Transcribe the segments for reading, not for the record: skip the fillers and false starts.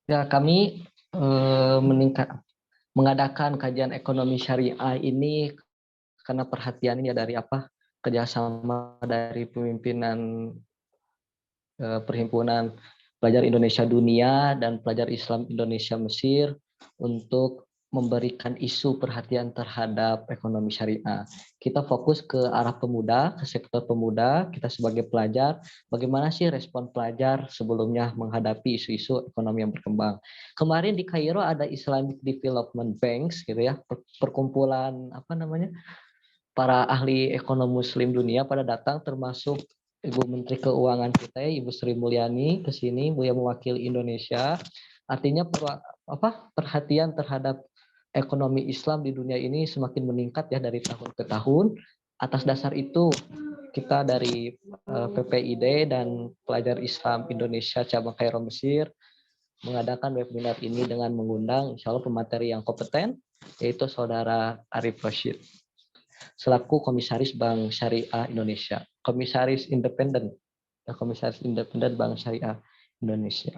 Ya, kami mengadakan kajian ekonomi syariah ini karena perhatian ini dari kerjasama dari pimpinan Perhimpunan Pelajar Indonesia Dunia dan Pelajar Islam Indonesia Mesir untuk memberikan isu perhatian terhadap ekonomi syariah. Kita fokus ke arah pemuda, ke sektor pemuda, kita sebagai pelajar, bagaimana sih respon pelajar sebelumnya menghadapi isu-isu ekonomi yang berkembang. Kemarin di Kairo ada Islamic Development Banks gitu ya, perkumpulan para ahli ekonomi muslim dunia pada datang termasuk Ibu Menteri Keuangan kita ya, Ibu Sri Mulyani ke sini, Bu yang mewakili Indonesia. Artinya perhatian terhadap ekonomi Islam di dunia ini semakin meningkat ya dari tahun ke tahun. Atas dasar itu kita dari PPID dan Pelajar Islam Indonesia cabang Kairo Mesir mengadakan webinar ini dengan mengundang insya Allah pemateri yang kompeten yaitu Saudara Arif Rashid selaku Komisaris Bank Syariah Indonesia, Komisaris Independen Bank Syariah Indonesia.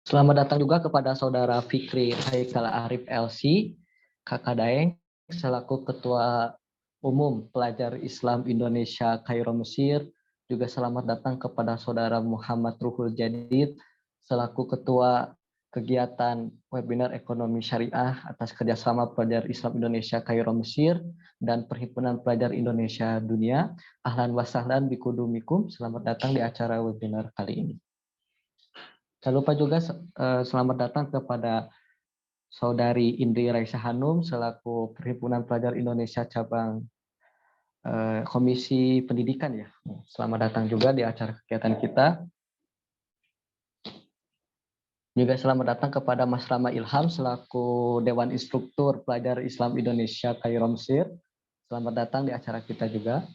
Selamat datang juga kepada Saudara Fikri Haikal Arif LC, Kakak Daeng, selaku Ketua Umum Pelajar Islam Indonesia Kairo Mesir. Juga selamat datang kepada Saudara Muhammad Ruhul Jadid, selaku Ketua Kegiatan Webinar Ekonomi Syariah atas kerjasama Pelajar Islam Indonesia Kairo Mesir dan Perhimpunan Pelajar Indonesia Dunia. Ahlan wa sahlan bikudumikum, selamat datang di acara webinar kali ini. Jangan lupa juga selamat datang kepada Saudari Indri Raisa Hanum selaku Perhimpunan Pelajar Indonesia cabang Komisi Pendidikan ya. Selamat datang juga di acara kegiatan kita. Juga selamat datang kepada Mas Rama Ilham selaku Dewan Instruktur Pelajar Islam Indonesia Kairo Mesir. Selamat datang di acara kita juga.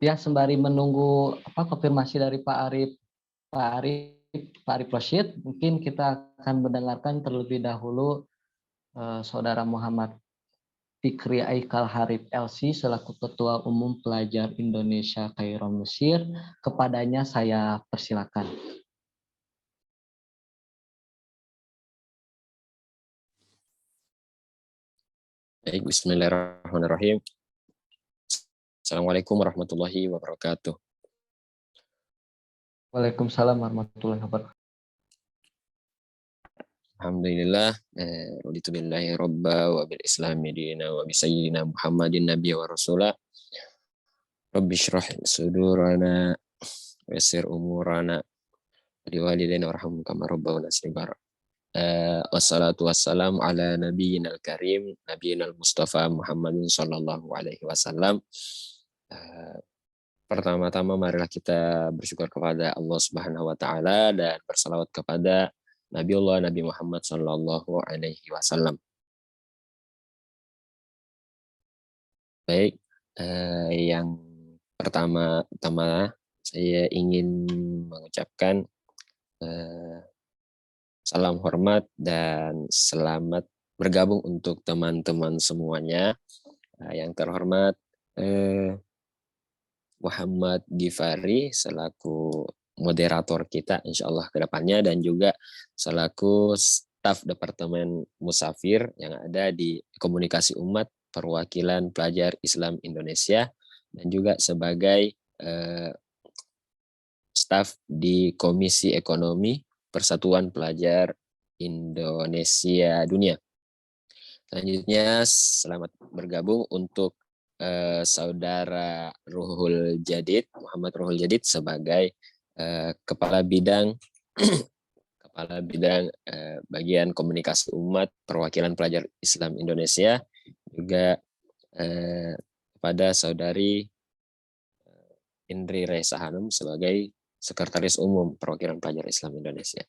Ya, sembari menunggu konfirmasi dari Pak Arif Rashid, mungkin kita akan mendengarkan terlebih dahulu Saudara Muhammad Fikri Aikal Harif LC selaku Ketua Umum Pelajar Indonesia Kairo Mesir. Kepadanya saya persilakan. Baik, bismillahirrahmanirrahim. Assalamualaikum warahmatullahi wabarakatuh. Waalaikumsalam warahmatullahi wabarakatuh. Alhamdulillah, raditu billahi robba wa bil islami dina wa bi sayyidina Muhammadin nabiyya wa rasulah. Rabbi syrah sudurana wa yassir umurana wa liwalidayna warhamhum kama rabbawna shighara. Wassalatu wassalamu ala nabiyyinal karim, nabiyyinal mustafa Muhammadin sallallahu alaihi wasallam. Pertama-tama marilah kita bersyukur kepada Allah Subhanahu wa taala dan bersalawat kepada Nabi Muhammad sallallahu alaihi wasallam. Baik, yang pertama-tama saya ingin mengucapkan salam hormat dan selamat bergabung untuk teman-teman semuanya. Yang terhormat Muhammad Gifari selaku moderator kita insya Allah ke depannya dan juga selaku staf Departemen Musafir yang ada di Komunikasi Umat Perwakilan Pelajar Islam Indonesia dan juga sebagai staf di Komisi Ekonomi Persatuan Pelajar Indonesia Dunia. Selanjutnya, selamat bergabung untuk Saudara Ruhul Jadid, Muhammad Ruhul Jadid sebagai Kepala Bidang Bagian Komunikasi Umat Perwakilan Pelajar Islam Indonesia, juga kepada Saudari Indri Reza Hanum sebagai Sekretaris Umum Perwakilan Pelajar Islam Indonesia.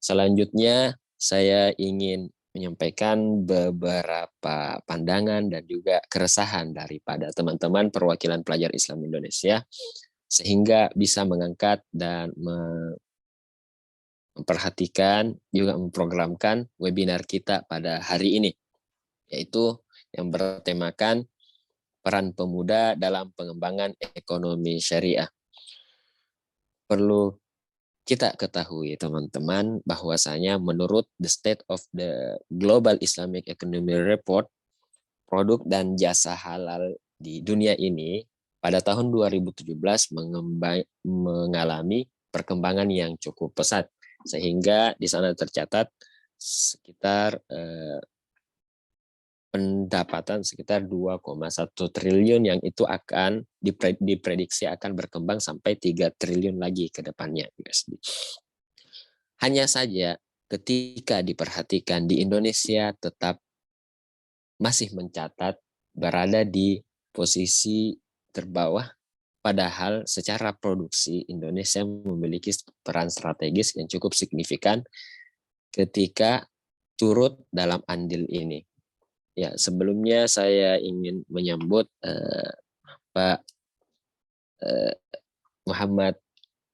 Selanjutnya, saya ingin menyampaikan beberapa pandangan dan juga keresahan daripada teman-teman perwakilan pelajar Islam Indonesia, sehingga bisa mengangkat dan memperhatikan, juga memprogramkan webinar kita pada hari ini, yaitu yang bertemakan peran pemuda dalam pengembangan ekonomi syariah. Perlu kita ketahui teman-teman bahwasanya menurut The State of the Global Islamic Economy Report, produk dan jasa halal di dunia ini pada tahun 2017 mengalami perkembangan yang cukup pesat, sehingga di sana tercatat sekitar pendapatan sekitar 2,1 triliun yang itu akan diprediksi akan berkembang sampai 3 triliun lagi ke depannya USD. Hanya saja ketika diperhatikan di Indonesia tetap masih mencatat berada di posisi terbawah, padahal secara produksi Indonesia memiliki peran strategis yang cukup signifikan ketika turut dalam andil ini. Ya, sebelumnya saya ingin menyambut Pak Muhammad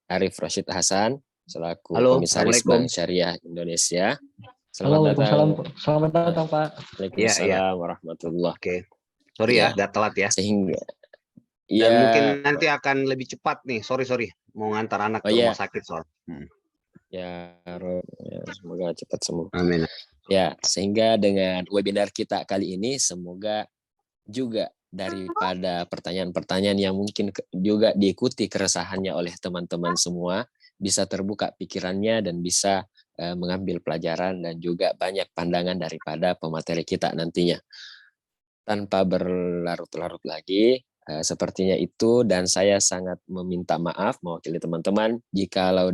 Arif Rashid Hasan selaku Halo, Komisaris Bank Syariah Indonesia. Halo, Selamat datang. Selamat datang, Pak. Waalaikumsalam warahmatullahi. Oke. Sorry ya, udah telat ya. Sehingga Dan mungkin nanti akan lebih cepat nih. Sorry. Mau ngantar anak ke rumah sakit soal. Ya, semoga cepat sembuh. Amin. Ya, sehingga dengan webinar kita kali ini semoga juga daripada pertanyaan-pertanyaan yang mungkin juga diikuti keresahannya oleh teman-teman semua, bisa terbuka pikirannya dan bisa mengambil pelajaran dan juga banyak pandangan daripada pemateri kita nantinya. Tanpa berlarut-larut lagi, sepertinya itu, dan saya sangat meminta maaf mewakili teman-teman jikalau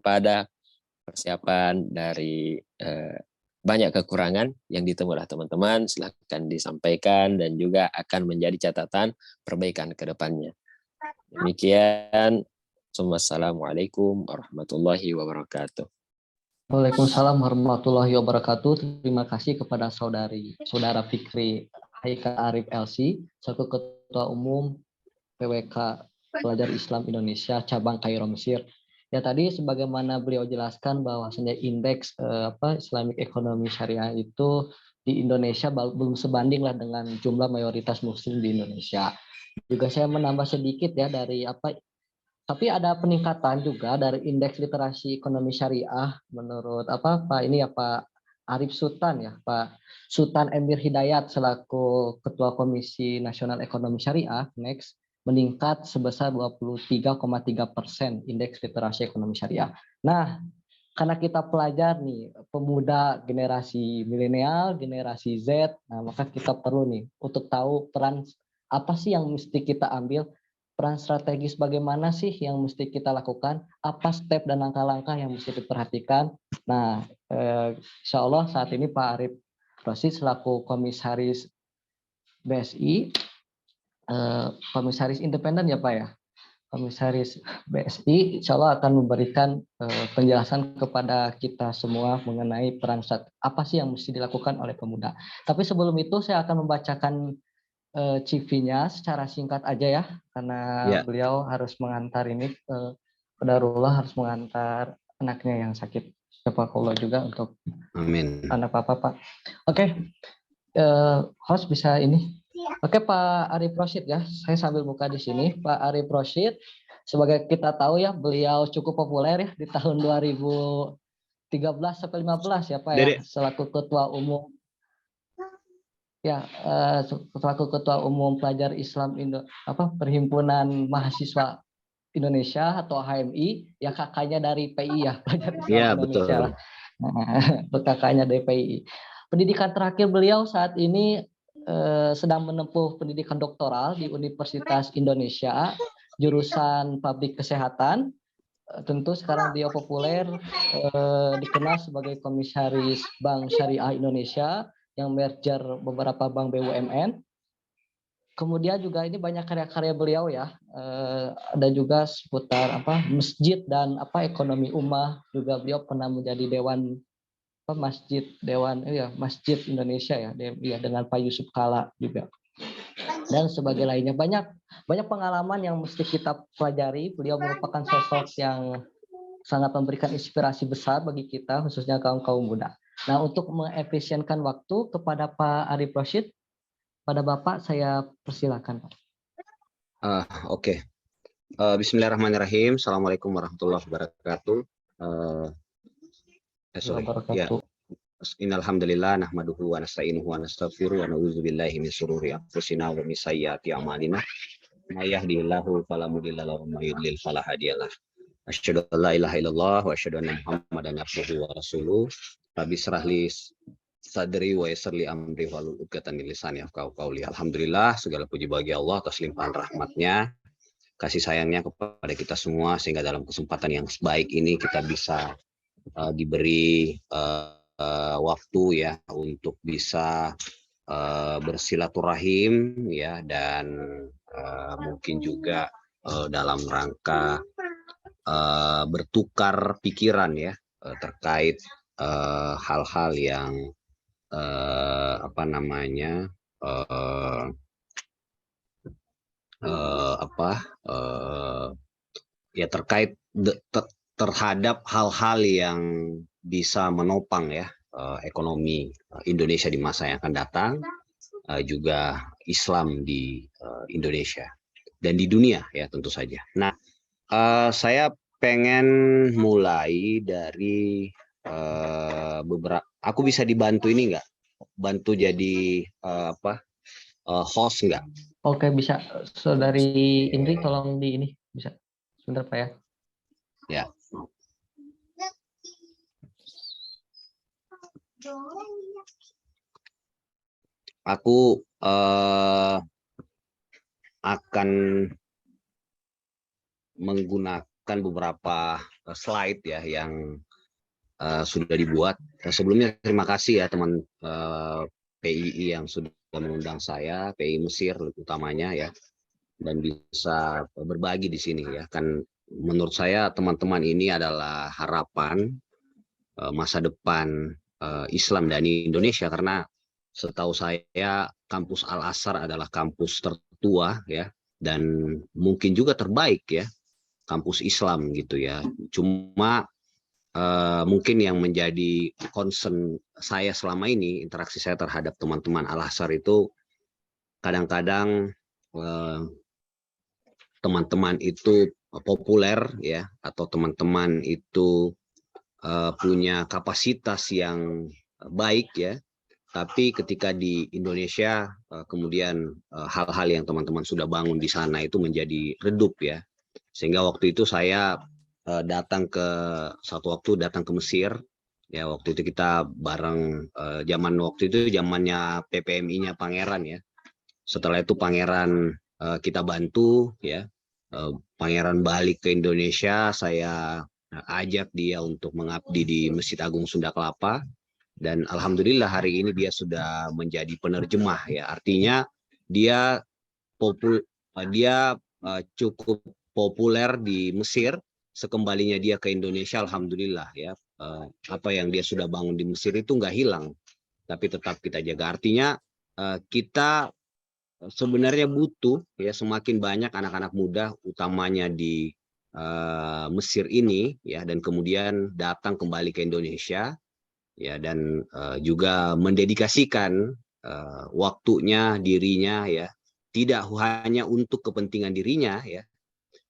pada persiapan dari banyak kekurangan yang ditemui oleh teman-teman, silakan disampaikan dan juga akan menjadi catatan perbaikan ke depannya. Demikian, wassalamualaikum warahmatullahi wabarakatuh. Waalaikumsalam warahmatullahi wabarakatuh. Terima kasih kepada Saudara Fikri Haika Arif LC, selaku Ketua Umum PWK Pelajar Islam Indonesia Cabang Kairo Mesir. Ya, tadi sebagaimana beliau jelaskan bahwasanya indeks Islamic Economy Syariah itu di Indonesia belum sebanding lah dengan jumlah mayoritas muslim di Indonesia. Juga saya menambah sedikit ya tapi ada peningkatan juga dari indeks literasi ekonomi syariah menurut Pak Arif Sultan ya, Pak Sultan Emir Hidayat selaku Ketua Komisi Nasional Ekonomi Syariah (NEX) meningkat sebesar 23,3% indeks literasi ekonomi syariah. Nah, karena kita pelajar nih, pemuda generasi milenial, generasi Z, nah maka kita perlu nih untuk tahu peran apa sih yang mesti kita ambil, peran strategis bagaimana sih yang mesti kita lakukan, apa step dan langkah-langkah yang mesti diperhatikan. Nah, insya Allah saat ini Pak Arif Rashid selaku Komisaris BSI, Komisaris Independen ya Pak ya, Komisaris BSI, insya Allah akan memberikan penjelasan kepada kita semua mengenai peran apa sih yang mesti dilakukan oleh pemuda. Tapi sebelum itu saya akan membacakan CV-nya secara singkat aja ya, karena beliau harus mengantar ini, Qadarullah harus mengantar anaknya yang sakit. Syafaqullah juga untuk anak Bapak, Pak. Oke, host bisa ini. Oke, Pak Arif Rashid ya, saya sambil buka di sini. Pak Arif Rashid, sebagai kita tahu ya, beliau cukup populer ya di tahun 2013 sampai 15 ya Pak ya, selaku Ketua Umum selaku Ketua Umum Pelajar Islam Perhimpunan Mahasiswa Indonesia atau HMI, ya kakaknya dari PI ya, Pelajar Islam Iya, Indonesia betul. lah. Kakaknya dari PI. Pendidikan terakhir beliau saat ini sedang menempuh pendidikan doktoral di Universitas Indonesia, jurusan Publik Kesehatan. Tentu sekarang beliau populer, dikenal sebagai Komisaris Bank Syariah Indonesia yang merger beberapa bank BUMN. Kemudian juga ini banyak karya-karya beliau ya, ada juga seputar masjid dan ekonomi ummah, juga beliau pernah menjadi dewan masjid Indonesia ya, dengan Pak Yusuf Kala juga, dan sebagai lainnya. Banyak pengalaman yang mesti kita pelajari. Beliau merupakan sosok yang sangat memberikan inspirasi besar bagi kita, khususnya kaum muda. Nah, untuk mengefisienkan waktu, kepada Pak Arif Rashid, pada Bapak saya persilakan, Pak. Oke. Bismillahirrahmanirrahim. Assalamualaikum warahmatullahi wabarakatuh. Ya. Innalhamdulillah nahmaduhu wa nasta'inuhu wa nastaghfiruh wa na'udzu billahi min syururi anfusina wa min sayyiati a'malina. May yahdihillahu fala mudilla lahu wa may yudlil fala hadiyalah. Asyhadu an la ilaha illallah wa asyhadu anna Muhammadan abduhu wa rasuluh. Rabbi shrah li sadri wa yassir li amri wahlul 'uqdatam min lisani yafqahu qawli. Alhamdulillah, segala puji bagi Allah atas limpahan rahmatnya, kasih sayangnya kepada kita semua, sehingga dalam kesempatan yang baik ini kita bisa diberi waktu ya untuk bisa bersilaturahim ya, dan mungkin juga dalam rangka bertukar pikiran ya terkait hal-hal yang ya terkait terhadap hal-hal yang bisa menopang ya ekonomi Indonesia di masa yang akan datang, juga Islam di Indonesia dan di dunia ya tentu saja. Nah, saya pengen mulai dari beberapa. Aku bisa dibantu ini nggak? Bantu jadi host nggak? Oke, bisa. Saudari Indri, tolong di ini bisa. Sebentar Pak ya. Ya. Aku akan menggunakan beberapa slide ya yang sudah dibuat. Sebelumnya terima kasih ya teman PII yang sudah mengundang saya, PII Mesir utamanya ya, dan bisa berbagi di sini ya. Kan menurut saya teman-teman ini adalah harapan masa depan Islam dan Indonesia, karena setahu saya kampus Al-Azhar adalah kampus tertua ya, dan mungkin juga terbaik ya, kampus Islam gitu ya. Cuma mungkin yang menjadi concern saya selama ini, interaksi saya terhadap teman-teman Al-Azhar itu kadang-kadang teman-teman itu populer ya, atau teman-teman itu punya kapasitas yang baik ya, tapi ketika di Indonesia kemudian hal-hal yang teman-teman sudah bangun di sana itu menjadi redup ya, sehingga waktu itu saya datang ke Mesir ya. Waktu itu kita bareng, waktu itu zamannya PPMI-nya Pangeran ya. Setelah itu Pangeran kita bantu ya, Pangeran balik ke Indonesia, saya ajak dia untuk mengabdi di Masjid Agung Sunda Kelapa, dan alhamdulillah hari ini dia sudah menjadi penerjemah ya. Artinya dia cukup populer di Mesir. Sekembalinya dia ke Indonesia, alhamdulillah ya, apa yang dia sudah bangun di Mesir itu nggak hilang, tapi tetap kita jaga. Artinya kita sebenarnya butuh ya semakin banyak anak-anak muda, utamanya di Mesir ini ya, dan kemudian datang kembali ke Indonesia ya, dan juga mendedikasikan waktunya, dirinya ya, tidak hanya untuk kepentingan dirinya ya,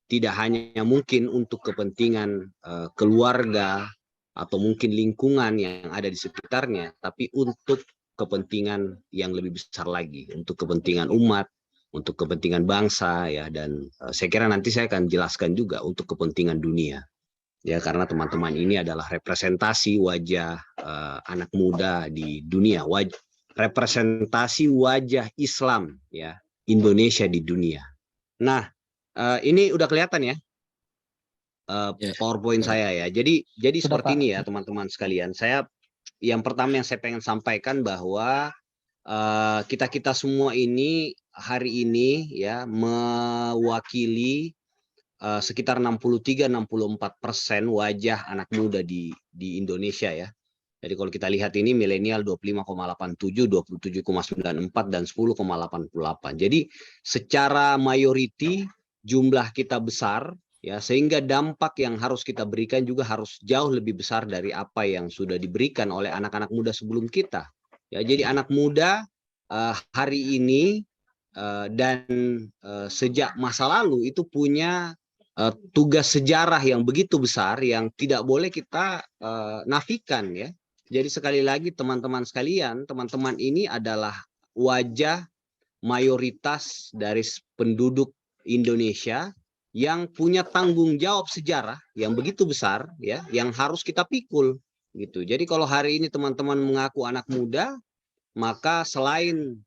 tidak hanya mungkin untuk kepentingan keluarga atau mungkin lingkungan yang ada di sekitarnya, tapi untuk kepentingan yang lebih besar lagi, untuk kepentingan umat, untuk kepentingan bangsa ya, dan saya kira nanti saya akan jelaskan juga untuk kepentingan dunia ya, karena teman-teman ini adalah representasi wajah anak muda di dunia, representasi wajah Islam ya Indonesia di dunia. Nah, ini udah kelihatan ya PowerPoint saya ya. Jadi Sudah, seperti Pak. ini ya teman-teman sekalian. Yang pertama yang saya pengen sampaikan bahwa kita semua ini hari ini ya mewakili sekitar 63-64% wajah anak muda di Indonesia ya. Jadi kalau kita lihat ini milenial 25,87, 27,94 dan 10,88. Jadi secara mayoriti jumlah kita besar ya, sehingga dampak yang harus kita berikan juga harus jauh lebih besar dari apa yang sudah diberikan oleh anak-anak muda sebelum kita. Ya, jadi anak muda hari ini dan sejak masa lalu itu punya tugas sejarah yang begitu besar yang tidak boleh kita nafikan ya. Jadi sekali lagi teman-teman sekalian, teman-teman ini adalah wajah mayoritas dari penduduk Indonesia yang punya tanggung jawab sejarah yang begitu besar ya, yang harus kita pikul gitu. Jadi kalau hari ini teman-teman mengaku anak muda, maka selain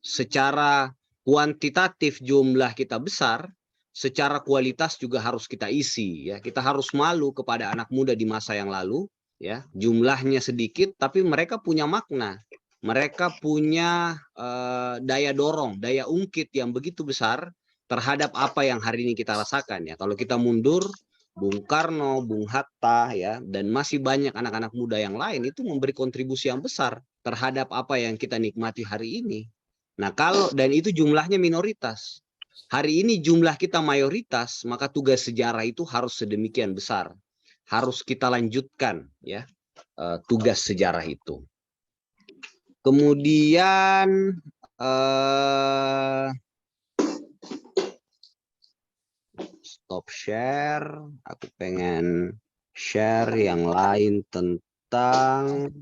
secara kuantitatif jumlah kita besar, secara kualitas juga harus kita isi ya. Kita harus malu kepada anak muda di masa yang lalu ya, jumlahnya sedikit tapi mereka punya makna. Mereka punya daya dorong, daya ungkit yang begitu besar terhadap apa yang hari ini kita rasakan ya. Kalau kita mundur, Bung Karno, Bung Hatta ya, dan masih banyak anak-anak muda yang lain itu memberi kontribusi yang besar terhadap apa yang kita nikmati hari ini. Nah, dan itu jumlahnya minoritas. Hari ini jumlah kita mayoritas, maka tugas sejarah itu harus sedemikian besar. Harus kita lanjutkan ya tugas sejarah itu. Kemudian stop share. Aku pengen share yang lain tentang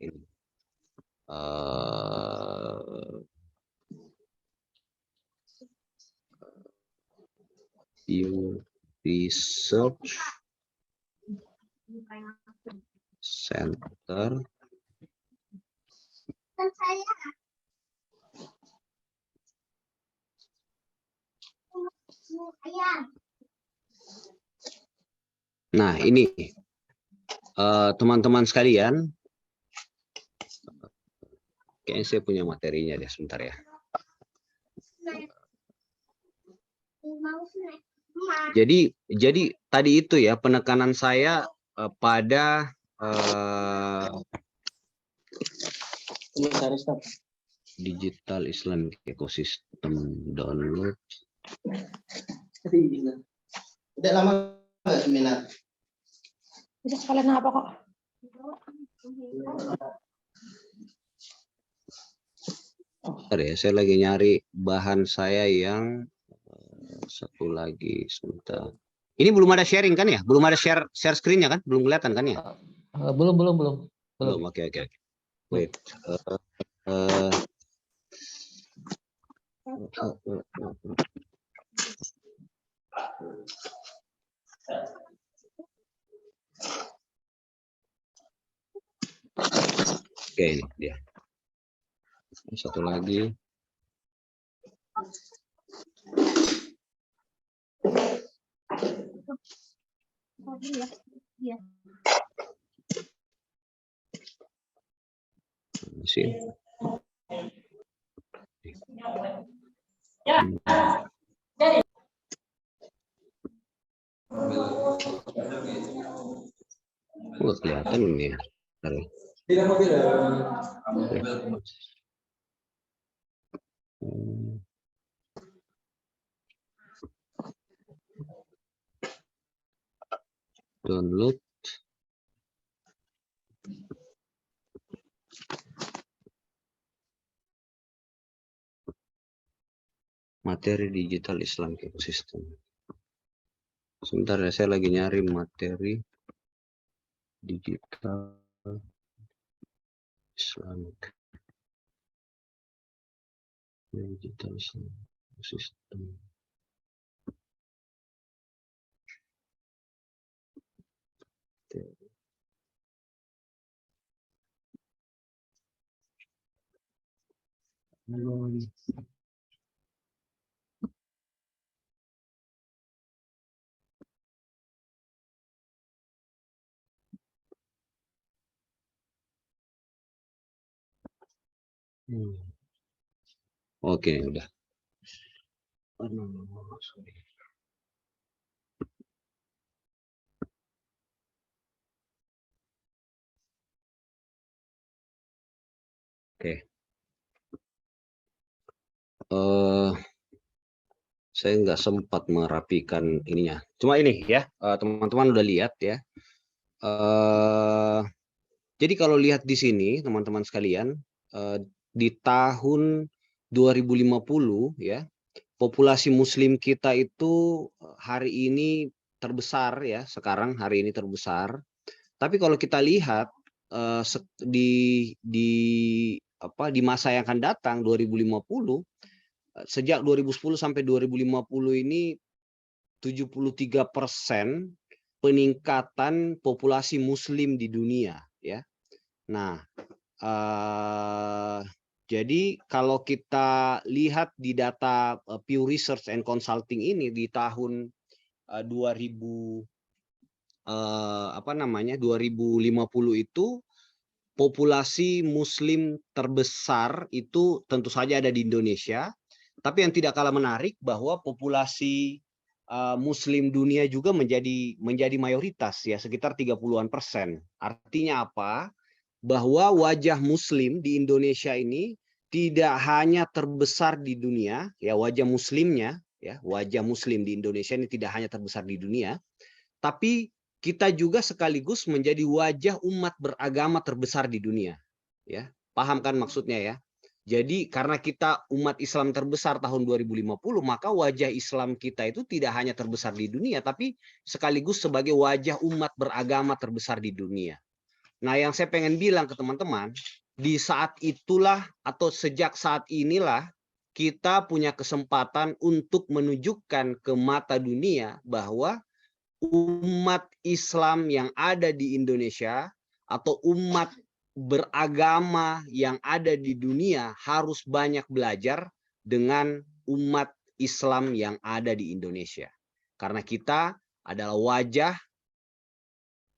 ini. View Research Center. Nah, ini teman-teman sekalian, kayaknya saya punya materinya deh, sebentar ya. Jadi tadi itu ya penekanan saya pada Digital Islamic Ecosystem download. Udah lama nggak seminar? Bisa sekalian apa kok? Bentar ya, saya lagi nyari bahan saya yang satu lagi sebentar. Ini belum ada sharing kan ya? Belum ada share screen-nya kan? Belum kelihatan kan ya? Belum. Belum. Oke. Wait. Oke, ini dia. Satu lagi. Masih. Kelihatan ini ya. Download. Materi digital Islam Ecosystem. Sebentar ya, saya lagi nyari materi digital Islamic Digital system. Oke, udah. Sorry. Oke. Saya nggak sempat merapikan ininya. Cuma ini ya, teman-teman udah lihat ya. Jadi kalau lihat di sini, teman-teman sekalian, di tahun 2050 ya, populasi Muslim kita itu hari ini terbesar ya, sekarang hari ini terbesar. Tapi kalau kita lihat di masa yang akan datang 2050, sejak 2010 sampai 2050 ini 73% peningkatan populasi Muslim di dunia ya. Nah, jadi kalau kita lihat di data Pew Research and Consulting ini di tahun 2050 itu populasi Muslim terbesar itu tentu saja ada di Indonesia, tapi yang tidak kalah menarik bahwa populasi Muslim dunia juga menjadi mayoritas ya, sekitar 30-an%. Artinya apa? Bahwa wajah Muslim di Indonesia ini tidak hanya terbesar di dunia ya, wajah Muslimnya ya, wajah Muslim di Indonesia ini tidak hanya terbesar di dunia, tapi kita juga sekaligus menjadi wajah umat beragama terbesar di dunia ya. Paham kan maksudnya ya? Jadi karena kita umat Islam terbesar tahun 2050, maka wajah Islam kita itu tidak hanya terbesar di dunia, tapi sekaligus sebagai wajah umat beragama terbesar di dunia. Nah, yang saya pengen bilang ke teman-teman, di saat itulah atau sejak saat inilah kita punya kesempatan untuk menunjukkan ke mata dunia bahwa umat Islam yang ada di Indonesia atau umat beragama yang ada di dunia harus banyak belajar dengan umat Islam yang ada di Indonesia. Karena kita adalah wajah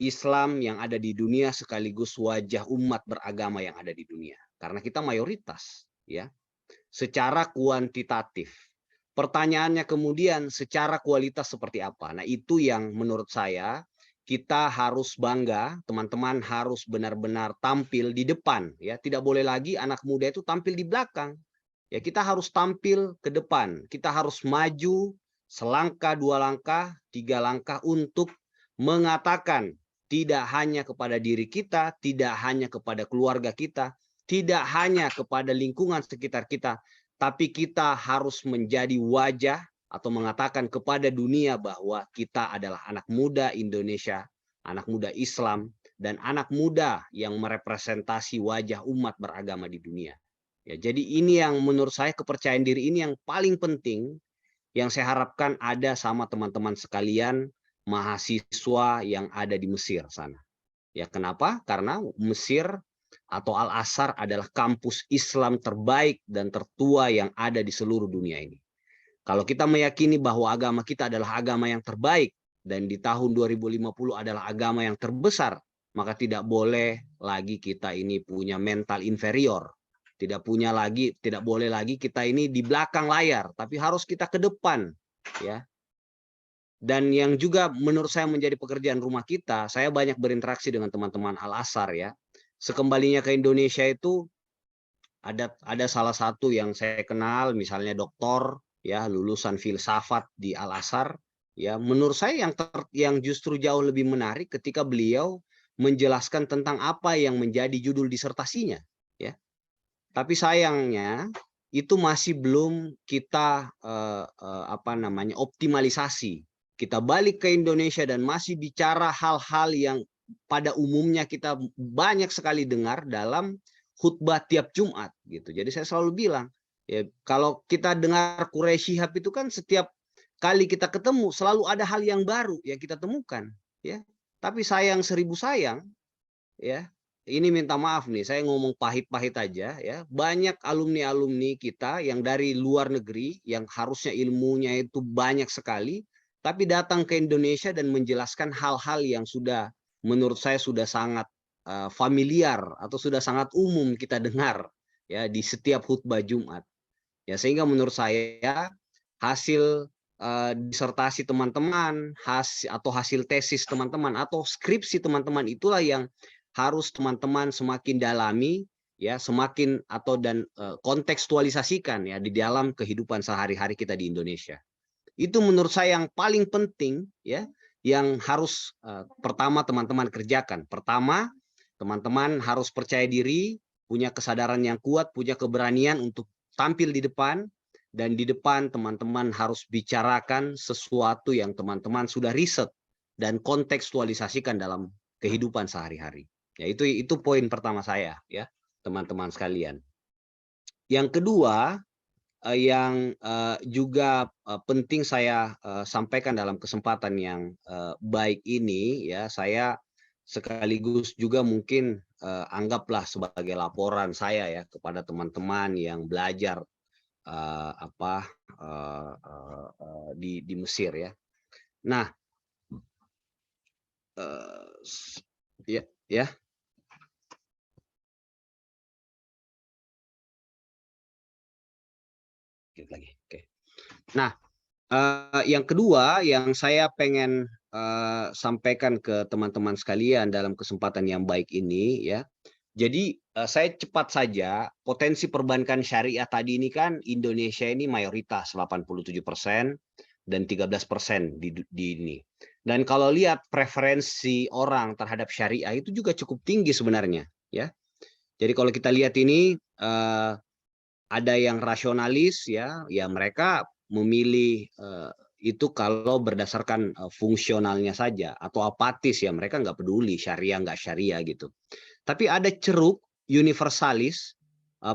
Islam yang ada di dunia sekaligus wajah umat beragama yang ada di dunia. Karena kita mayoritas ya, secara kuantitatif. Pertanyaannya kemudian secara kualitas seperti apa? Nah, itu yang menurut saya kita harus bangga, teman-teman harus benar-benar tampil di depan ya. Tidak boleh lagi anak muda itu tampil di belakang. Ya, kita harus tampil ke depan. Kita harus maju selangkah, 2 langkah, 3 langkah untuk mengatakan tidak hanya kepada diri kita, tidak hanya kepada keluarga kita, tidak hanya kepada lingkungan sekitar kita, tapi kita harus menjadi wajah atau mengatakan kepada dunia bahwa kita adalah anak muda Indonesia, anak muda Islam, dan anak muda yang merepresentasi wajah umat beragama di dunia. Ya, jadi ini yang menurut saya kepercayaan diri ini yang paling penting yang saya harapkan ada sama teman-teman sekalian mahasiswa yang ada di Mesir sana. Ya, kenapa? Karena Mesir atau Al-Azhar adalah kampus Islam terbaik dan tertua yang ada di seluruh dunia ini. Kalau kita meyakini bahwa agama kita adalah agama yang terbaik dan di tahun 2050 adalah agama yang terbesar, maka tidak boleh lagi kita ini punya mental inferior. Tidak boleh lagi kita ini di belakang layar, tapi harus kita ke depan, ya. Dan yang juga menurut saya menjadi pekerjaan rumah kita, saya banyak berinteraksi dengan teman-teman Al-Azhar ya. Sekembalinya ke Indonesia itu ada salah satu yang saya kenal, misalnya doktor ya, lulusan filsafat di Al-Azhar ya. Menurut saya yang justru jauh lebih menarik ketika beliau menjelaskan tentang apa yang menjadi judul disertasinya ya. Tapi sayangnya itu masih belum kita optimalisasi. Kita balik ke Indonesia dan masih bicara hal-hal yang pada umumnya kita banyak sekali dengar dalam khutbah tiap Jumat gitu. Jadi saya selalu bilang, Ya, kalau kita dengar Quraisy Shihab itu kan setiap kali kita ketemu selalu ada hal yang baru yang kita temukan, ya. Tapi sayang seribu sayang, ya. Ini minta maaf nih, saya ngomong pahit-pahit aja, ya. Banyak alumni-alumni kita yang dari luar negeri yang harusnya ilmunya itu banyak sekali, tapi datang ke Indonesia dan menjelaskan hal-hal yang sudah menurut saya sudah sangat familiar atau sudah sangat umum kita dengar, ya, di setiap khutbah Jumat. Ya, sehingga menurut saya hasil disertasi teman-teman, atau hasil tesis teman-teman atau skripsi teman-teman itulah yang harus teman-teman semakin dalami, ya, semakin kontekstualisasikan, ya, di dalam kehidupan sehari-hari kita di Indonesia. Itu menurut saya yang paling penting, ya, yang harus pertama teman-teman kerjakan. Pertama, teman-teman harus percaya diri, punya kesadaran yang kuat, punya keberanian untuk tampil di depan, dan di depan teman-teman harus bicarakan sesuatu yang teman-teman sudah riset dan kontekstualisasikan dalam kehidupan sehari-hari. Ya, itu poin pertama saya, ya, teman-teman sekalian. Yang kedua, yang juga penting saya sampaikan dalam kesempatan yang baik ini, ya, saya sekaligus juga mungkin anggaplah sebagai laporan saya, ya, kepada teman-teman yang belajar di Mesir, ya. Nah, ya. Lagi, oke. Nah, yang kedua yang saya pengen sampaikan ke teman-teman sekalian dalam kesempatan yang baik ini, ya. Jadi saya cepat saja, potensi perbankan syariah tadi ini kan Indonesia ini mayoritas 87% dan 13% di ini. Dan kalau lihat preferensi orang terhadap syariah itu juga cukup tinggi sebenarnya, ya. Jadi kalau kita lihat ini ada yang rasionalis, ya, mereka memilih itu kalau berdasarkan fungsionalnya saja, atau apatis, ya, mereka nggak peduli syariah nggak syariah gitu. Tapi ada ceruk universalis,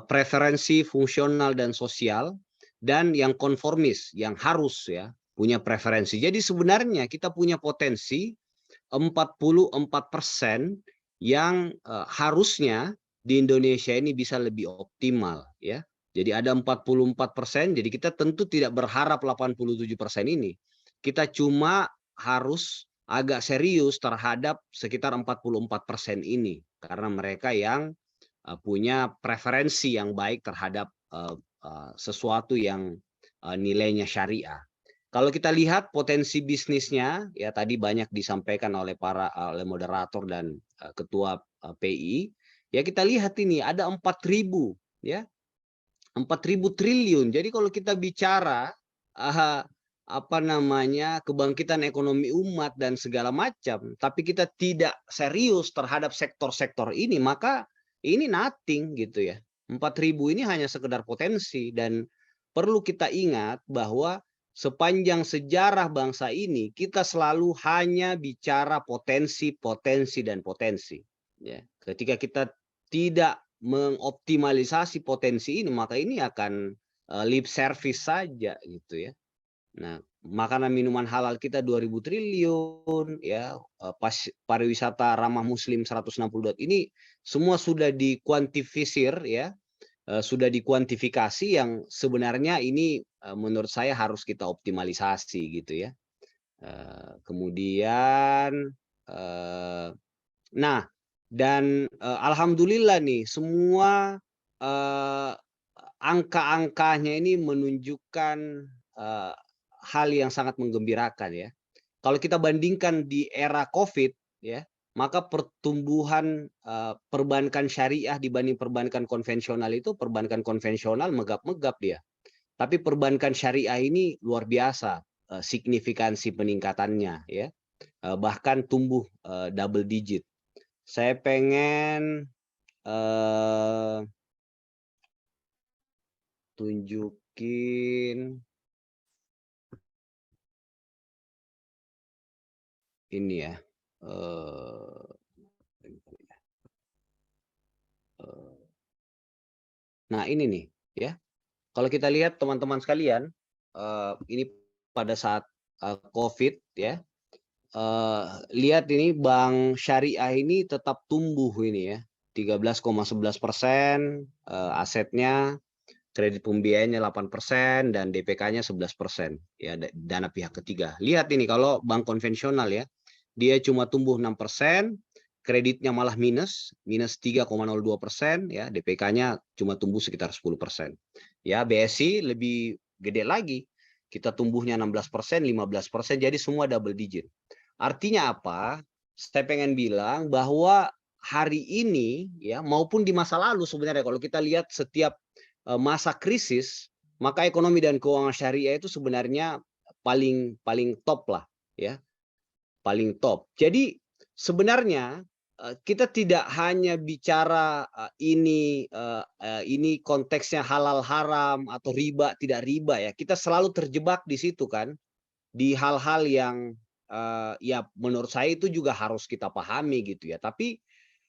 preferensi fungsional dan sosial, dan yang konformis yang harus, ya, punya preferensi. Jadi sebenarnya kita punya potensi 44% yang harusnya di Indonesia ini bisa lebih optimal, ya. Jadi ada 44%, jadi kita tentu tidak berharap 87% ini. Kita cuma harus agak serius terhadap sekitar 44% ini, karena mereka yang punya preferensi yang baik terhadap sesuatu yang nilainya syariah. Kalau kita lihat potensi bisnisnya, ya, tadi banyak disampaikan oleh oleh moderator dan ketua PI, ya, kita lihat ini ada 4.000, ya. 4.000 triliun. Jadi kalau kita bicara kebangkitan ekonomi umat dan segala macam, tapi kita tidak serius terhadap sektor-sektor ini, maka ini nothing gitu, ya. 4.000 ini hanya sekedar potensi, dan perlu kita ingat bahwa sepanjang sejarah bangsa ini kita selalu hanya bicara potensi, potensi, dan potensi, ya. Ketika kita tidak mengoptimalisasi potensi ini, maka ini akan lip service saja gitu, ya. Nah, makanan minuman halal kita 2.000 triliun, ya, pariwisata ramah muslim 162, ini semua sudah dikuantifisir, ya, sudah dikuantifikasi, yang sebenarnya ini menurut saya harus kita optimalisasi gitu, ya. Kemudian nah, dan alhamdulillah nih semua angka-angkanya ini menunjukkan hal yang sangat menggembirakan, ya. Kalau kita bandingkan di era COVID, ya, maka pertumbuhan perbankan syariah dibanding perbankan konvensional itu, perbankan konvensional megap-megap dia. Tapi perbankan syariah ini luar biasa signifikansi peningkatannya, ya. Bahkan tumbuh double digit. Saya pengen tunjukin ini, ya. Nah, ini nih, ya. kalau kita lihat teman-teman sekalian, ini pada saat COVID ya, lihat ini bank syariah ini tetap tumbuh ini ya, 13,11%, asetnya, kredit pembiayaannya 8% dan DPK-nya 11% ya, dana pihak ketiga. Lihat ini kalau bank konvensional ya, dia cuma tumbuh 6%, kreditnya malah minus 3,02% ya, DPK-nya cuma tumbuh sekitar 10%. Ya, BSI lebih gede lagi. Kita tumbuhnya 16%, 15%, jadi semua double digit. Artinya apa? Saya pengen bilang bahwa hari ini ya maupun di masa lalu sebenarnya kalau kita lihat setiap masa krisis, maka ekonomi dan keuangan syariah itu sebenarnya paling top lah ya, paling top. Jadi sebenarnya kita tidak hanya bicara ini konteksnya halal haram atau riba tidak riba ya. Kita selalu terjebak di situ kan, di hal-hal yang ya menurut saya itu juga harus kita pahami gitu ya. Tapi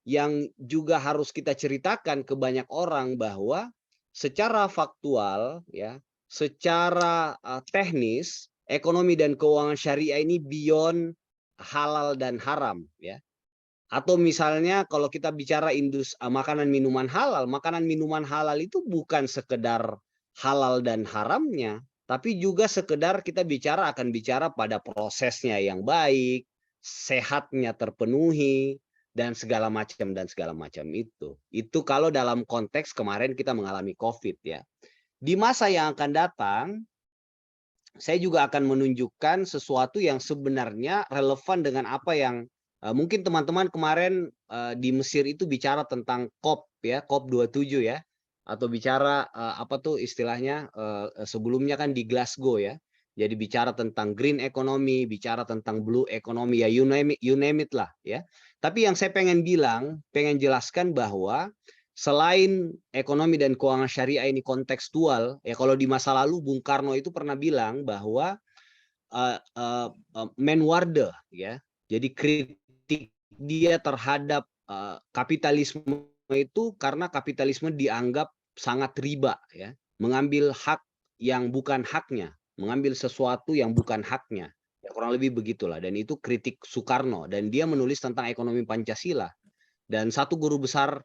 yang juga harus kita ceritakan ke banyak orang bahwa secara faktual ya, secara teknis ekonomi dan keuangan syariah ini beyond halal dan haram ya. Atau misalnya kalau kita bicara makanan minuman halal itu bukan sekedar halal dan haramnya, tapi juga sekedar kita akan bicara pada prosesnya yang baik, sehatnya terpenuhi, dan segala macam itu. Itu kalau dalam konteks kemarin kita mengalami COVID ya. Di masa yang akan datang, saya juga akan menunjukkan sesuatu yang sebenarnya relevan dengan apa yang mungkin teman-teman kemarin di Mesir itu bicara tentang COP ya, COP27 ya, atau bicara apa tuh istilahnya sebelumnya kan di Glasgow ya. Jadi bicara tentang green economy, bicara tentang blue economy ya, you name it lah ya. Tapi yang saya pengen jelaskan bahwa selain ekonomi dan keuangan syariah ini kontekstual, ya kalau di masa lalu Bung Karno itu pernah bilang bahwa Menwarde ya, jadi kritik dia terhadap kapitalisme itu karena kapitalisme dianggap sangat riba ya, mengambil hak yang bukan haknya, mengambil sesuatu yang bukan haknya, ya, kurang lebih begitulah. Dan itu kritik Soekarno dan dia menulis tentang ekonomi Pancasila. Dan satu guru besar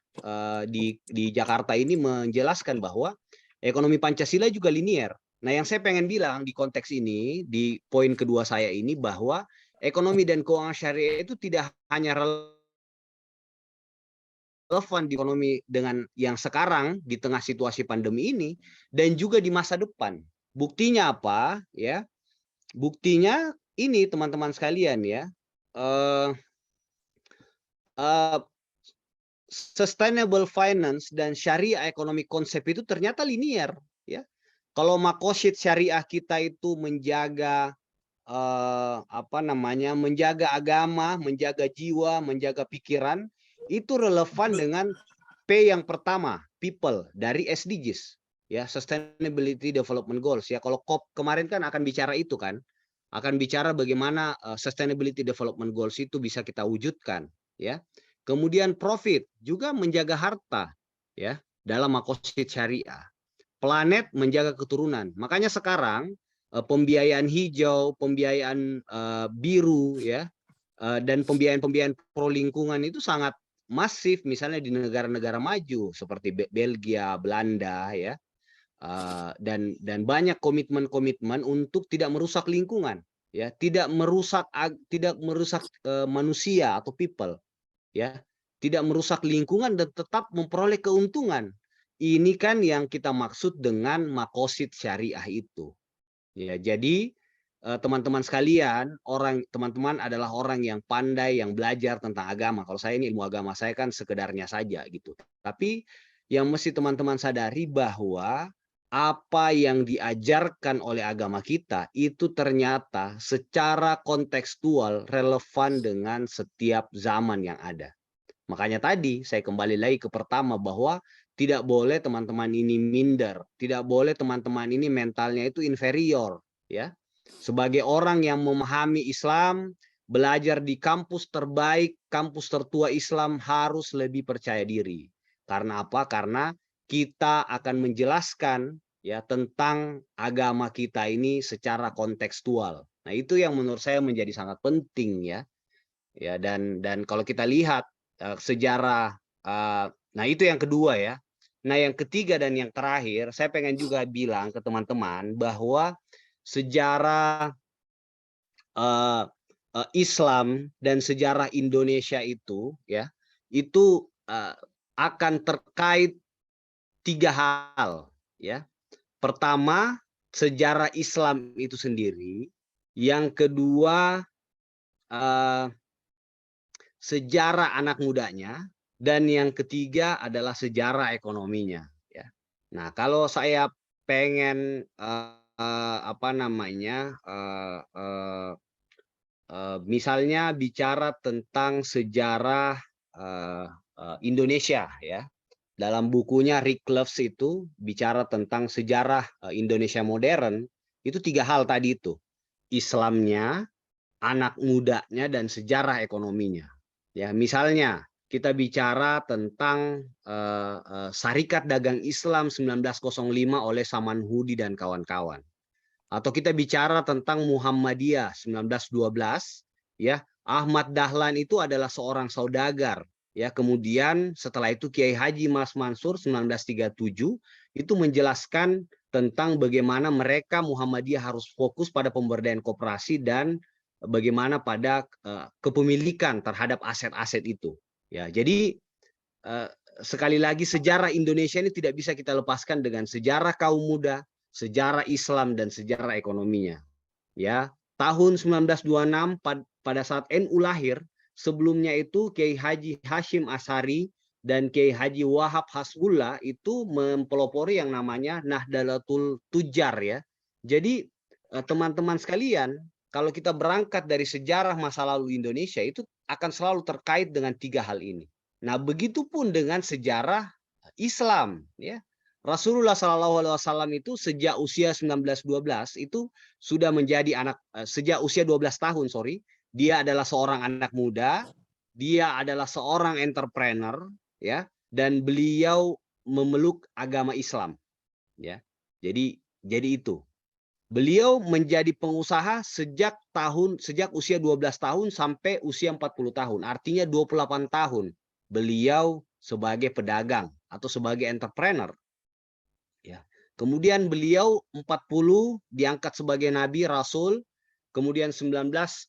di Jakarta ini menjelaskan bahwa ekonomi Pancasila juga linier. Nah, yang saya pengen bilang di konteks ini, di poin kedua saya ini, bahwa ekonomi dan keuangan syariah itu tidak hanya relevan di ekonomi dengan yang sekarang di tengah situasi pandemi ini, dan juga di masa depan. Buktinya apa? Ya, buktinya ini teman-teman sekalian ya. Sustainable finance dan syariah ekonomi konsep itu ternyata linier ya. Kalau makosid syariah kita itu menjaga menjaga agama, menjaga jiwa, menjaga pikiran, itu relevan dengan P yang pertama, people dari SDGs ya, Sustainability Development Goals ya. Kalau COP kemarin kan akan bicara itu kan, akan bicara bagaimana Sustainability Development Goals itu bisa kita wujudkan ya. Kemudian profit juga menjaga harta ya dalam makosid syariah. Planet menjaga keturunan. Makanya sekarang pembiayaan hijau, pembiayaan biru ya dan pembiayaan pro lingkungan itu sangat masif misalnya di negara-negara maju seperti Belgia, Belanda ya. Dan banyak komitmen-komitmen untuk tidak merusak lingkungan ya, tidak merusak manusia atau people. Ya, tidak merusak lingkungan dan tetap memperoleh keuntungan. Ini kan yang kita maksud dengan makosid syariah itu. Ya, jadi teman-teman sekalian, teman-teman adalah orang yang pandai, yang belajar tentang agama. Kalau saya ini ilmu agama, saya kan sekedarnya saja gitu. Tapi yang mesti teman-teman sadari bahwa apa yang diajarkan oleh agama kita itu ternyata secara kontekstual relevan dengan setiap zaman yang ada. Makanya tadi saya kembali lagi ke pertama bahwa tidak boleh teman-teman ini minder, tidak boleh teman-teman ini mentalnya itu inferior ya. Sebagai orang yang memahami Islam, belajar di kampus terbaik, kampus tertua Islam harus lebih percaya diri. Karena apa? Karena kita akan menjelaskan ya tentang agama kita ini secara kontekstual. Nah, itu yang menurut saya menjadi sangat penting ya. Ya, dan kalau kita lihat sejarah, nah itu yang kedua ya. Nah, yang ketiga dan yang terakhir, saya pengen juga bilang ke teman-teman bahwa sejarah Islam dan sejarah Indonesia itu ya, itu akan terkait 3 hal ya. Pertama, sejarah Islam itu sendiri. Yang kedua, sejarah anak mudanya, dan yang ketiga adalah sejarah ekonominya ya. Nah, kalau saya pengen misalnya bicara tentang sejarah Indonesia ya. Dalam bukunya Rick Loves itu bicara tentang sejarah Indonesia modern, itu 3 hal tadi itu. Islamnya, anak mudanya, dan sejarah ekonominya. Ya, misalnya kita bicara tentang Syarikat Dagang Islam 1905 oleh Saman Hudi dan kawan-kawan. Atau kita bicara tentang Muhammadiyah 1912, ya, Ahmad Dahlan itu adalah seorang saudagar. Ya, kemudian setelah itu Kiai Haji Mas Mansur 1937 itu menjelaskan tentang bagaimana mereka Muhammadiyah harus fokus pada pemberdayaan koperasi dan bagaimana pada kepemilikan terhadap aset-aset itu. Ya, jadi sekali lagi sejarah Indonesia ini tidak bisa kita lepaskan dengan sejarah kaum muda, sejarah Islam, dan sejarah ekonominya. Ya, tahun 1926 pada saat NU lahir, sebelumnya itu Kiai Haji Hashim Asy'ari dan Kiai Haji Wahab Hasbullah itu mempelopori yang namanya Nahdlatul Tujar ya. Jadi teman-teman sekalian, kalau kita berangkat dari sejarah masa lalu Indonesia itu akan selalu terkait dengan 3 hal ini. Nah, begitupun dengan sejarah Islam ya. Rasulullah SAW itu sejak usia 19-12 itu sudah menjadi sejak usia 12 tahun, dia adalah seorang anak muda, dia adalah seorang entrepreneur ya, dan beliau memeluk agama Islam ya. Jadi itu. Beliau menjadi pengusaha sejak usia 12 tahun sampai usia 40 tahun. Artinya 28 tahun beliau sebagai pedagang atau sebagai entrepreneur. Ya. Kemudian beliau 40 diangkat sebagai nabi rasul, kemudian 63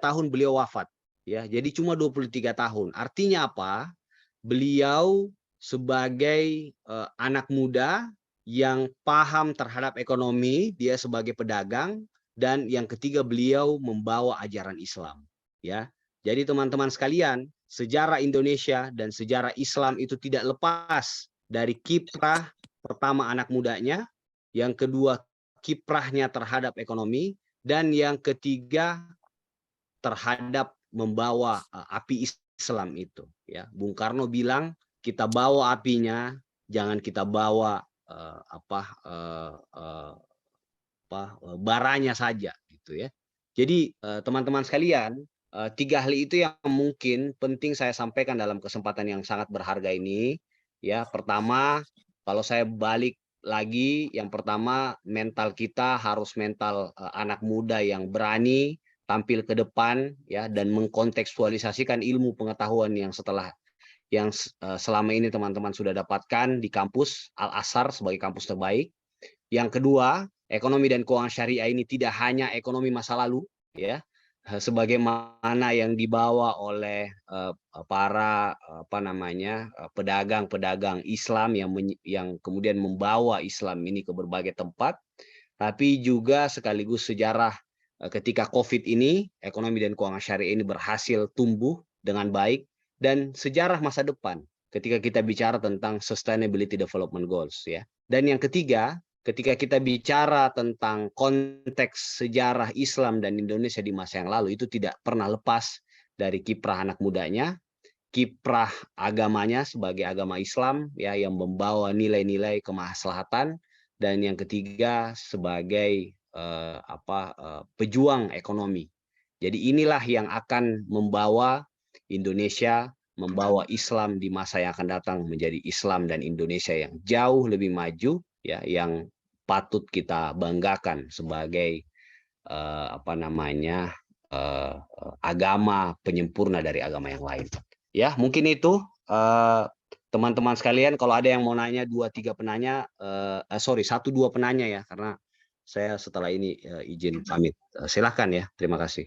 tahun beliau wafat. Ya, jadi cuma 23 tahun. Artinya apa? Beliau sebagai anak muda yang paham terhadap ekonomi, dia sebagai pedagang, dan yang ketiga beliau membawa ajaran Islam. Ya, jadi teman-teman sekalian, sejarah Indonesia dan sejarah Islam itu tidak lepas dari kiprah pertama anak mudanya, yang kedua kiprahnya terhadap ekonomi, dan yang ketiga terhadap membawa api Islam itu. Ya, Bung Karno bilang kita bawa apinya, jangan kita bawa baranya saja, gitu ya. Jadi teman-teman sekalian, 3 hal itu yang mungkin penting saya sampaikan dalam kesempatan yang sangat berharga ini. Ya, pertama, kalau saya balik lagi, yang pertama mental kita harus mental anak muda yang berani tampil ke depan ya, dan mengkontekstualisasikan ilmu pengetahuan yang selama ini teman-teman sudah dapatkan di kampus Al-Azhar sebagai kampus terbaik. Yang kedua, ekonomi dan keuangan syariah ini tidak hanya ekonomi masa lalu ya, sebagaimana yang dibawa oleh para pedagang-pedagang Islam yang kemudian membawa Islam ini ke berbagai tempat, tapi juga sekaligus sejarah ketika COVID ini ekonomi dan keuangan syariah ini berhasil tumbuh dengan baik, dan sejarah masa depan ketika kita bicara tentang Sustainability Development Goals ya. Dan yang ketiga, ketika kita bicara tentang konteks sejarah Islam dan Indonesia di masa yang lalu, itu tidak pernah lepas dari kiprah anak mudanya, kiprah agamanya sebagai agama Islam ya, yang membawa nilai-nilai kemaslahatan, dan yang ketiga sebagai pejuang ekonomi. Jadi inilah yang akan membawa Indonesia, membawa Islam di masa yang akan datang menjadi Islam dan Indonesia yang jauh lebih maju ya yang patut kita banggakan sebagai agama penyempurna dari agama yang lain. Ya, mungkin itu teman-teman sekalian, kalau ada yang mau nanya 2-3 penanya, 1-2 penanya ya, karena saya setelah ini izin pamit. Silahkan ya, terima kasih.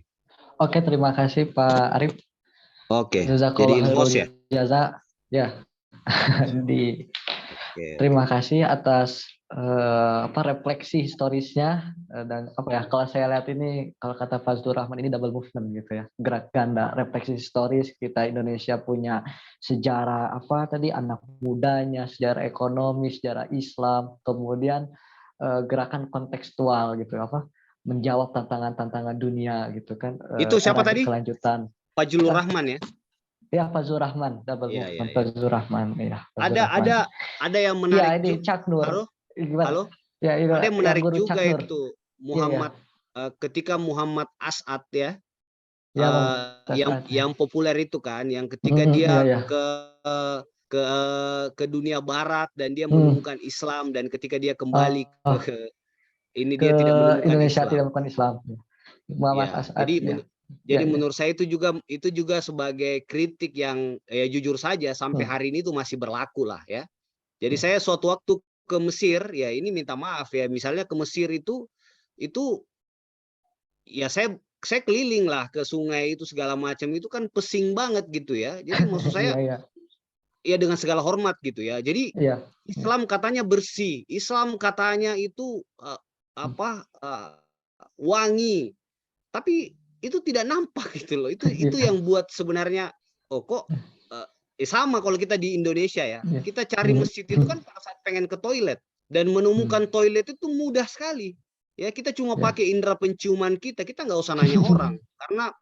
Oke, terima kasih Pak Arif. Oke, Jazakallah jadi host ya. jaza. Ya. Terima kasih atas refleksi historisnya dan kalau saya lihat ini, kalau kata Fazlur Rahman, ini double movement gitu ya, gerak ganda, refleksi historis. Kita Indonesia punya sejarah anak mudanya, sejarah ekonomi, sejarah Islam, kemudian gerakan kontekstual gitu, menjawab tantangan-tantangan dunia gitu kan. Itu siapa tadi? Kelanjutan Fazlur Rahman ya. Ya, Fazlur Rahman, double movement. Fazlur Rahman, ya. Ada yang menarik ini Cak Nur. Halo? Ya, itu ada yang menarik guru juga Cak Nur. itu Muhammad ketika Muhammad As'ad ya, yang populer itu kan, yang ketika dia ke dunia barat dan dia menemukan Islam, dan ketika dia kembali ke ini dia tidak menemukan Indonesia, Islam. tidak menemukan Islam. Muhammad As'ad. Jadi menurut saya itu juga sebagai kritik yang jujur saja sampai hari ini itu masih berlaku lah ya. Jadi saya suatu waktu ke Mesir, ya ini minta maaf ya, misalnya ke Mesir itu ya saya keliling lah ke sungai itu segala macam, itu kan pesing banget gitu ya. Jadi maksud saya ya dengan segala hormat gitu ya. Jadi Islam katanya bersih, Islam katanya itu wangi, tapi itu tidak nampak gitu loh. Itu yang buat sebenarnya kok sama kalau kita di Indonesia ya. Kita cari masjid itu kan pada saat pengen ke toilet, dan menemukan toilet itu mudah sekali. Ya, kita cuma pakai indera penciuman kita nggak usah nanya orang, karena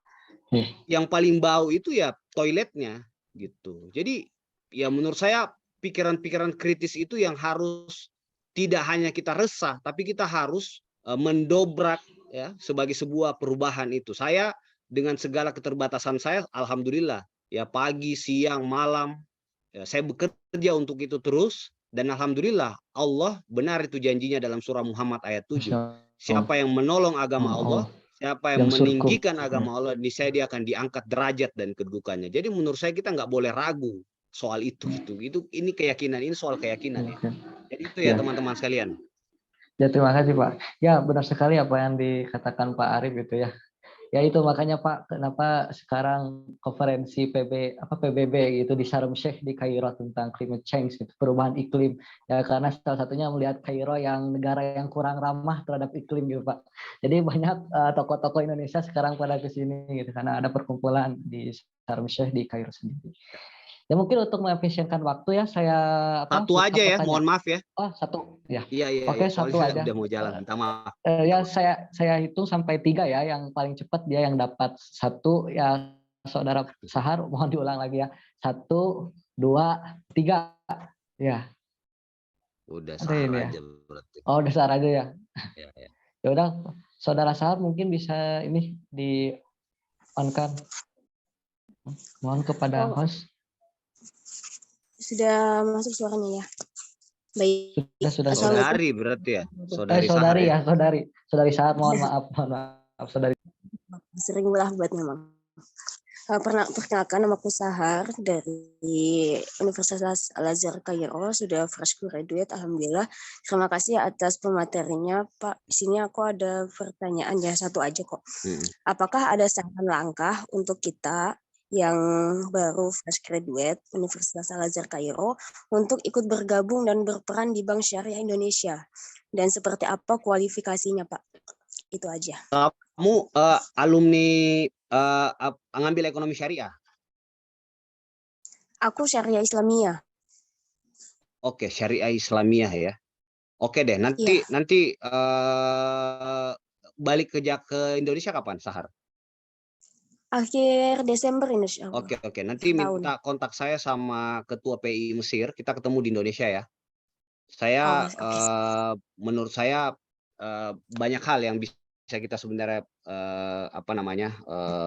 yang paling bau itu ya toiletnya gitu. Jadi ya menurut saya pikiran-pikiran kritis itu yang harus tidak hanya kita resah, tapi kita harus mendobrak ya sebagai sebuah perubahan itu. Saya dengan segala keterbatasan saya, alhamdulillah ya, pagi, siang, malam ya, saya bekerja untuk itu terus, dan alhamdulillah Allah benar itu janjinya dalam surah Muhammad ayat 7. Siapa yang menolong agama Allah, siapa yang meninggikan agama Allah, niscaya dia akan diangkat derajat dan kedudukannya. Jadi menurut saya kita nggak boleh ragu soal itu. Ini keyakinan, ini soal keyakinan ya. Jadi itu ya teman-teman sekalian. Ya, terima kasih Pak. Ya, benar sekali apa yang dikatakan Pak Arif itu ya. Ya itu makanya Pak, kenapa sekarang konferensi PBB gitu di Sharm Sheikh di Kairo tentang climate change gitu, perubahan iklim. Ya karena salah satunya melihat Kairo yang negara yang kurang ramah terhadap iklim gitu Pak. Jadi banyak tokoh-tokoh Indonesia sekarang pada ke sini gitu karena ada perkumpulan di Sharm Sheikh di Kairo sendiri. Ya mungkin untuk mengefisienkan waktu ya saya satu aja ya, mohon maaf ya. Oh, satu ya. Iya. Oke, satu aja. Udah mau jalan, minta maaf. Ya saya hitung sampai 3 ya, yang paling cepat dia yang dapat 1 ya. Saudara Sahar, mohon diulang lagi ya. 1, 2, 3 ya. Udah Sahar aja berarti. Oh, udah Sahar aja ya. Ya. Ya udah, Saudara Sahar mungkin bisa ini di on kan. Mohon kepada host. Sudah masuk suaranya ya. Baik. Sudah. Saudari berarti ya. Saudari Sahar, mohon maaf saudari. Sering belah buat memang. Perkenalkan, nama aku Sahar dari Universitas Al-Azhar Kairo, sudah fresh graduate, alhamdulillah. Terima kasih atas pematerinya, Pak. Di sini aku ada pertanyaan ya, satu aja kok. Apakah ada saran langkah untuk kita yang baru fresh graduate Universitas Al-Azhar Kairo untuk ikut bergabung dan berperan di Bank Syariah Indonesia? Dan seperti apa kualifikasinya, Pak? Itu aja. Kamu alumni ngambil ekonomi syariah? Aku Syariah Islamiyah. Oke, Syariah Islamiyah ya. Oke deh, nanti balik ke Indonesia kapan, Sahar? Akhir Desember insya Allah. Oke. Nanti minta kontak saya sama Ketua PI Mesir. Kita ketemu di Indonesia ya. Saya menurut saya banyak hal yang bisa kita sebenarnya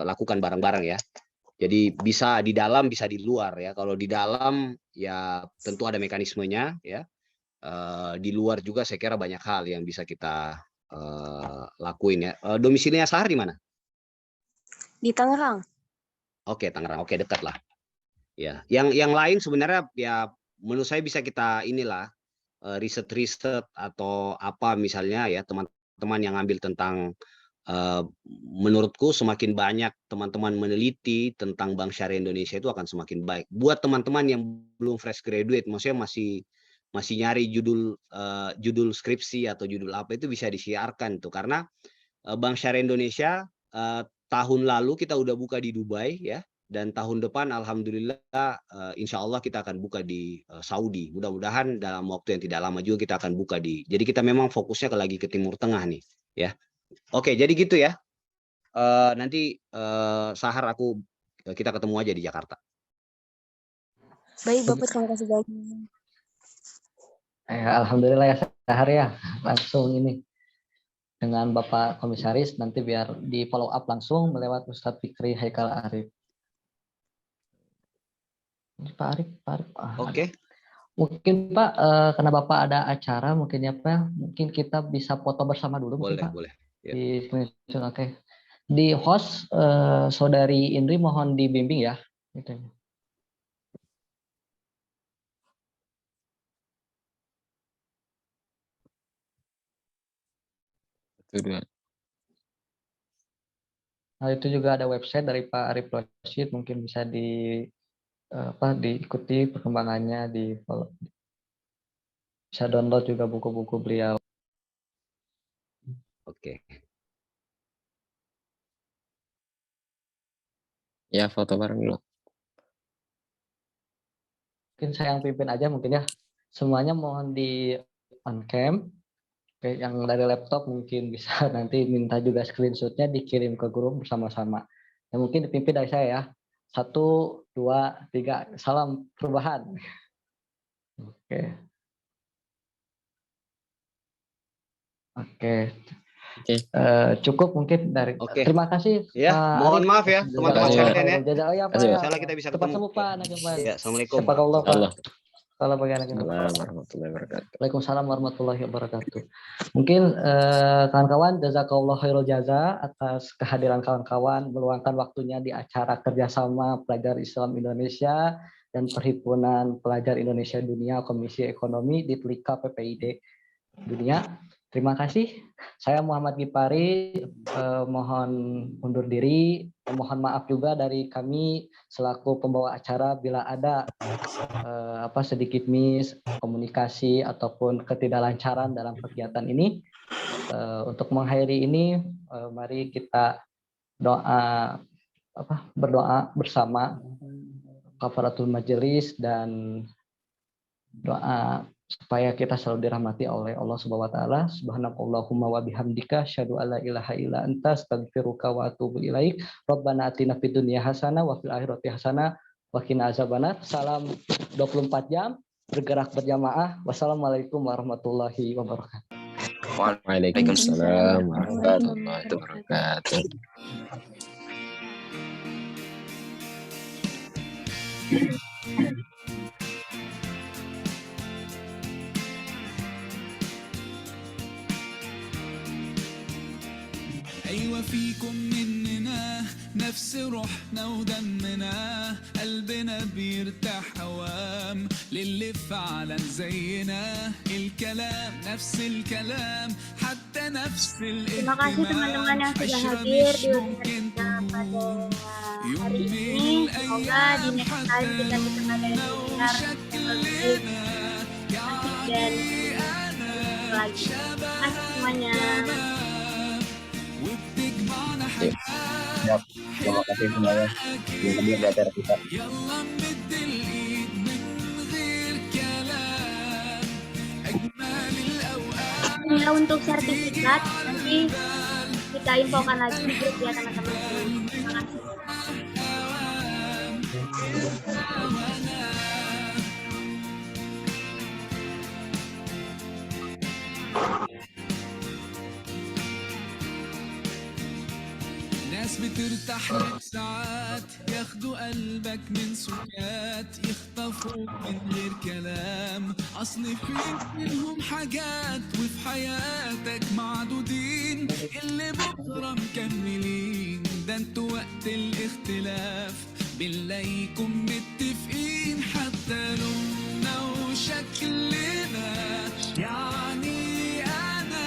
lakukan bareng-bareng ya. Jadi bisa di dalam, bisa di luar ya. Kalau di dalam ya tentu ada mekanismenya ya. di luar juga saya kira banyak hal yang bisa kita lakuin ya. Domisilinya Sahar di mana? Di Tangerang. Oke, Tangerang. Oke, dekat lah. Ya, yang lain sebenarnya ya menurut saya bisa kita inilah riset-riset atau apa misalnya ya teman-teman yang ambil tentang menurutku semakin banyak teman-teman meneliti tentang Bank Syariah Indonesia itu akan semakin baik. Buat teman-teman yang belum fresh graduate, maksudnya masih nyari judul skripsi atau judul apa itu bisa disiarkan tuh karena Bank Syariah Indonesia tahun lalu kita udah buka di Dubai ya. Dan tahun depan alhamdulillah insya Allah kita akan buka di Saudi. Mudah-mudahan dalam waktu yang tidak lama juga kita akan buka jadi kita memang fokusnya lagi ke Timur Tengah nih ya. Oke, jadi gitu ya. Nanti Sahar kita ketemu aja di Jakarta. Baik Bapak, terima kasih banyak. Alhamdulillah ya Sahar ya, langsung ini dengan Bapak Komisaris nanti biar di follow up langsung melewat Ustadz Fikri Haikal Arif. Pak Arif. Oke. Mungkin Pak, karena Bapak ada acara mungkin ya Pak, mungkin kita bisa foto bersama dulu mungkin Pak. Boleh. Ya. Oke. Di host Saudari Indri mohon dibimbing ya. Gitu. Nah, itu juga ada website dari Pak Arif Rashid, mungkin bisa diikuti perkembangannya, bisa download juga buku-buku beliau. Oke. Ya, foto bareng dulu. Mungkin saya yang pimpin aja mungkin ya. Semuanya mohon di on cam. Oke, yang dari laptop mungkin bisa nanti minta juga screenshotnya dikirim ke grup bersama-sama. Ya, mungkin dipimpin dari saya ya. 1, 2, 3. Salam perubahan. Oke. Cukup mungkin dari. Terima kasih. Ya, mohon maaf ya teman-teman sekalian ya. Ya, Pak. Insyaallah kita bisa ketemu. Sembuh Pak. Ya, assalamualaikum. Waalaikumsalam warahmatullahi wabarakatuh. Mungkin kawan-kawan, jazakallah khairul jaza atas kehadiran kawan-kawan meluangkan waktunya di acara kerjasama pelajar Islam Indonesia dan Perhimpunan Pelajar Indonesia Dunia Komisi Ekonomi di Telika PPID Dunia. Terima kasih. Saya Muhammad Gipari, mohon undur diri. Mohon maaf juga dari kami selaku pembawa acara bila ada sedikit miss komunikasi ataupun ketidaklancaran dalam kegiatan ini. Untuk mengakhiri ini, mari kita berdoa bersama kafaratul majelis dan doa supaya kita selalu dirahmati oleh Allah Subhanahu wa taala. Subhanakallahumma wa bihamdika asyhadu alla ilaha illa anta astaghfiruka wa atubu ilaik. Rabbana atina fid dunya hasanah wa fil akhirati hasanah wa qina azabannar. Salam 24 jam bergerak berjamaah. Wassalamualaikum warahmatullahi wabarakatuh. Waalaikumsalam warahmatullahi wabarakatuh. أيوة فيكم مننا نفس روحنا ودمنا قلبنا بيرتاح هوام للي فعلا زينا الكلام نفس الكلام حتى نفس Terima kasih teman-teman yang sudah hadir di webinar pada hari ini. Semoga di next time kita bisa mengadakan webinar yang lebih asik dan lagi. Terima kasih semuanya. Ya, terima kasih semuanya yang hadir di acara kita. Ini untuk sertifikat nanti kita infokan lagi di grup ya teman-teman. Terima kasih. ناس بترتاح لك ساعات ياخدوا قلبك من سكات يخطفوك من غير كلام أصل في منهم حاجات وفي حياتك معدودين اللي بكرة مكملين ده انتوا وقت الاختلاف بنلاقيكم متفقين حتى لوننا وشكلنا يعني أنا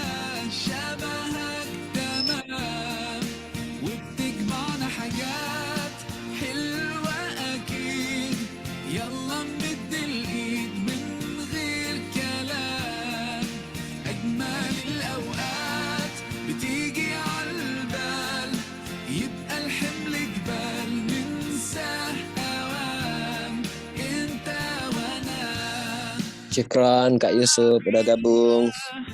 شبهك تمام وبتجمعنا حاجات حلوة أكيد يلا نمد الإيد من غير كلام أجمل الأوقات بتيجي عالبال يبقى الحمل جبال ننساه أوام أنت وأنا Syukron Kak Yusuf udah gabung.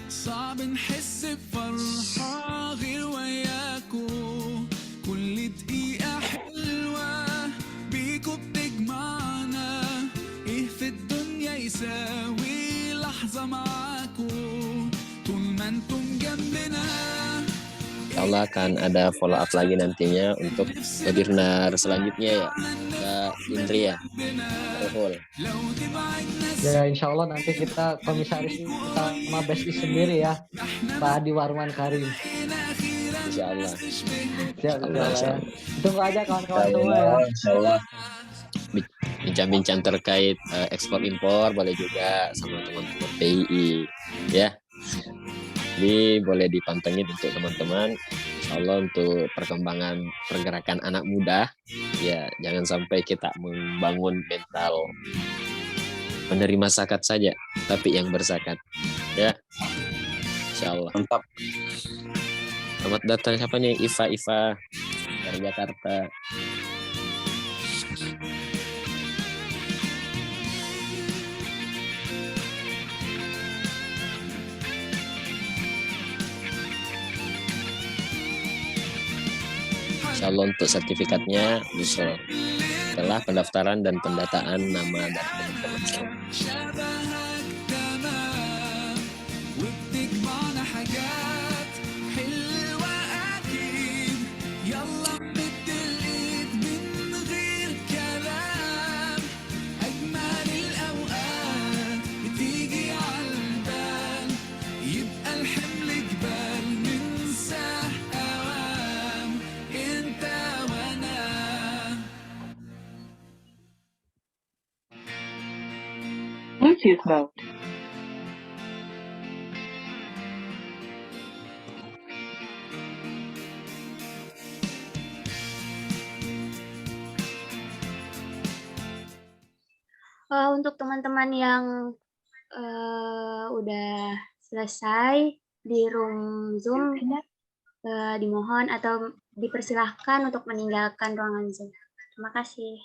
صعب نحس بفرحة غير وياكو كل دقيقة حلوة بيكو بتجمعنا ايه في الدنيا يساوي لحظة معاكو طول ما انتم جنبنا Insya Allah akan ada follow up lagi nantinya untuk webinar selanjutnya ya Kak Indri ya. Betul. لو تبعدنا Ya insya Allah nanti kita komisaris sama Besti sendiri ya, Pak Adi Warman Karim. Insya Allah. Siap, Allah, insya Allah ya. Tunggu aja kawan-kawan semua ya. Insyaallah, insyaallah. Bincang-bincang terkait ekspor impor boleh juga sama teman-teman PII ya. Jadi boleh dipantengin untuk teman-teman. Insya Allah untuk perkembangan pergerakan anak muda ya jangan sampai kita membangun mental menerima zakat saja tapi yang berzakat ya. Insya Allah. Mantap. Selamat datang siapa nih Iva dari Jakarta. Insya Allah untuk sertifikatnya bisa setelah pendaftaran dan pendataan nama dan teman-teman. شبهك تمام وبتجمعنا حاجات حلوة أكيد يلا نمد الإيد من غير كلام أجمل الأوقات بتيجي عالبال يبقى الحمل جبال ننساه أوام أنت وأنا Bluetooth mode. Untuk teman-teman yang udah selesai di room Zoom, dimohon atau dipersilahkan untuk meninggalkan ruangan Zoom. Terima kasih.